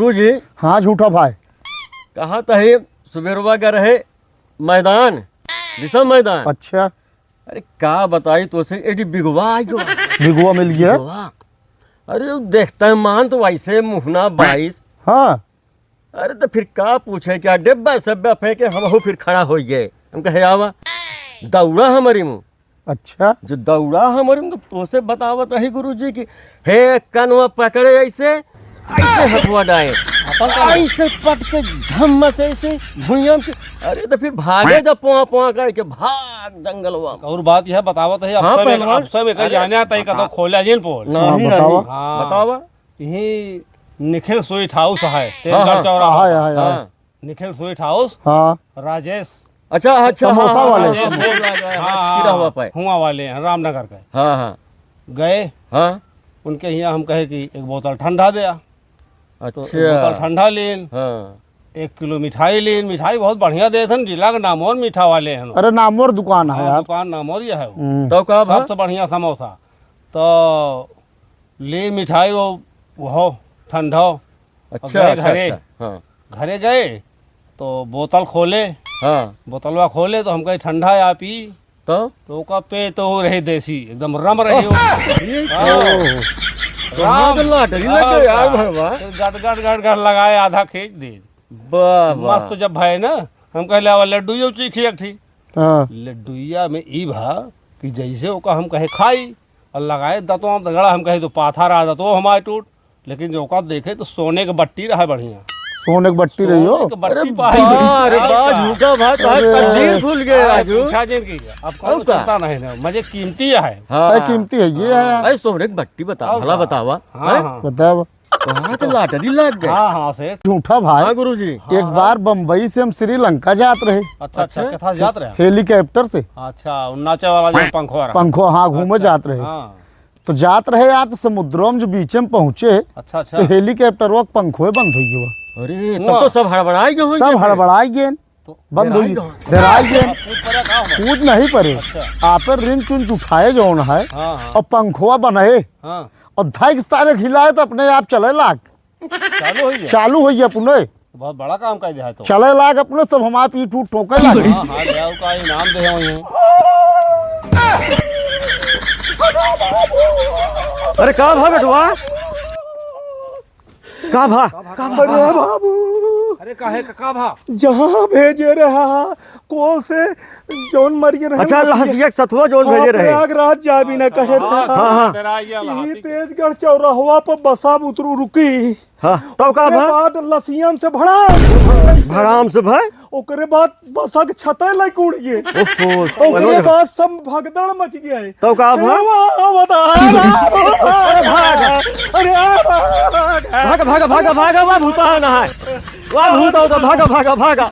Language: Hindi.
गुरुजी। हाँ झूठा भाई। कहा तहे सुबेरवा का रहे मैदान दिशा मैदान। अच्छा अरे का बताई तो से एडी बिगवा आई गवा बिगुआ मिल गया। बिगवा। अरे वो देखता है मान तो वैसे मुहना 22। हाँ अरे तो फिर का पूछे क्या डिब्बा सब्बा फेंके हम हो फिर खड़ा हो गए। हम कहे आवा दौड़ा हमारी मुँह। अच्छा जो दौड़ा हमारे मुँह तो से बतावत है गुरुजी की हे कनवा पकड़े ऐसे ऐसे हथुआ डाए ऐसे पट के झम्म से ऐसे भुइयां के। अरे तो फिर भागे जब पोआ पोआ करके भाग जंगलवा। और बात यह बतावत है हाँ, पहलवान। अब में कहीं जाने आता है कतो खोला जिन पोल नहीं बतावा। नहीं हाँ। बतावा। यही निखिल स्वीट हाउस है हाँ, तेलगढ़ हाँ। चौराहा। हाँ हाँ हाँ हाँ निखिल स्वीट हाउस हाँ राजेश अच्छा अच्छा समोसा हाँ, वाले। हाँ, हाँ, कीड़ा हुआ पाए। हुआ वाले हैं रामनगर के। हाँ हाँ गए हाँ उनके यहाँ हम कहे कि एक बोतल ठंडा दिया तो एक बोतल अच्छा ठंडा लेन हाँ 1 किलो मिठाई लेन। मिठाई बहुत बढ़िया दे थे जिला का नामोर मीठा वाले हैं। अरे नामोर दुकान है हाँ, यार। दुकान नामोर ही है वो। तो का भा सबसे बढ़िया समोसा तो ले मिठाई वो ठंडा। अच्छा गए अच्छा घरे। अच्छा हाँ घरे गए तो बोतल खोले हाँ बोतलवा खोले तो हम कहे ठंडा या पी तो का पे तो हो रही देसी एकदम रम रही हो। ओह, तो लाटरी लग गई यार भरवा। गट गट गट गट लगाए आधा खींच दे। वाह वाह मस्त जब भाई ना हम कहले आवा लड्डू चीखी एक थी। हाँ लड्डुइया में ई भा कि जैसे ओका हम कहे खाई और लगाए दतवा दगड़ा हम कहे तो पाथा रहा दतो हमारे टूट। लेकिन जो ओका देखे तो सोने के बट्टी रहा बढ़िया। सोने की बट्टी रही हो। सोने के अरे बट्टी पाई अरे वाह झूठा भाई तो तकदीर खुल गए राजू। पूछा जिन की अब अब कौन का? चलता नहीं ना मजे कीमती है। अरे कीमती है ये है यार। अरे सोने की बट्टी बता अब भला का? बतावा। हाँ हाँ बताओ। कहाँ तो लाटरी लग गए। हाँ हाँ सेठ। झूठा भाई हाँ गुरुजी। एक बार बम्बई से हम श्रीलंका जात रहे अच्छा अच्छा अच्छा। कथा जात रहे। हेलीकॉप्टर से। अच्छा वो नाचे वाला जो पंखवा रहा। पंखो हाँ घूमे जात रहे। हाँ तो जात रहे यार तो समुद्रों में जो बीच में पहुंचे अच्छा तो अच्छा हेलीकॉप्टर वो पंखों बंद हो गया। अरे तब तो सब हड़बड़ाई गए होंगे। सब हड़बड़ाई गए बंद हो गए डराई गए। पूछ पड़ा कहाँ हो? कूद नहीं पड़े अच्छा आप रिंच चुंच उठाए जौन है हाँ हाँ और पंखुआ बनाए हाँ और धाई सारे खिलाए तो अपने आप चले लाग चालू हो गया। चालू हो अपने बहुत बड़ा काम कर दिया है तो। चले लाग अपने सब हमारे पीठ उठ ठोके लागे। हाँ हाँ जाओ का इनाम दे वहीं। अरे का भा बेटवा का भा अरे बाबू अरे काहे का भा जहाँ भेजे रहा को से जौन मरिए रहे अच्छा लहसिया सथुआ जोन भेजे रहे। प्रयागराज जा भी न कहे हाँ, हाँ। यही तेजगढ़ चौराहा पर बसा उतरू रुकी। हाँ तो का ओकरे भा बाद लसियन से भड़ा भराम से भाई। ओकरे बाद बसा के छते लग उड़ गए। ओहो ओकरे बाद सब भगदड़ मच गया है। तो का भा अरे भागा भागा भागा भागा वाह भूता है ना है वाह भूता भागा भागा भागा।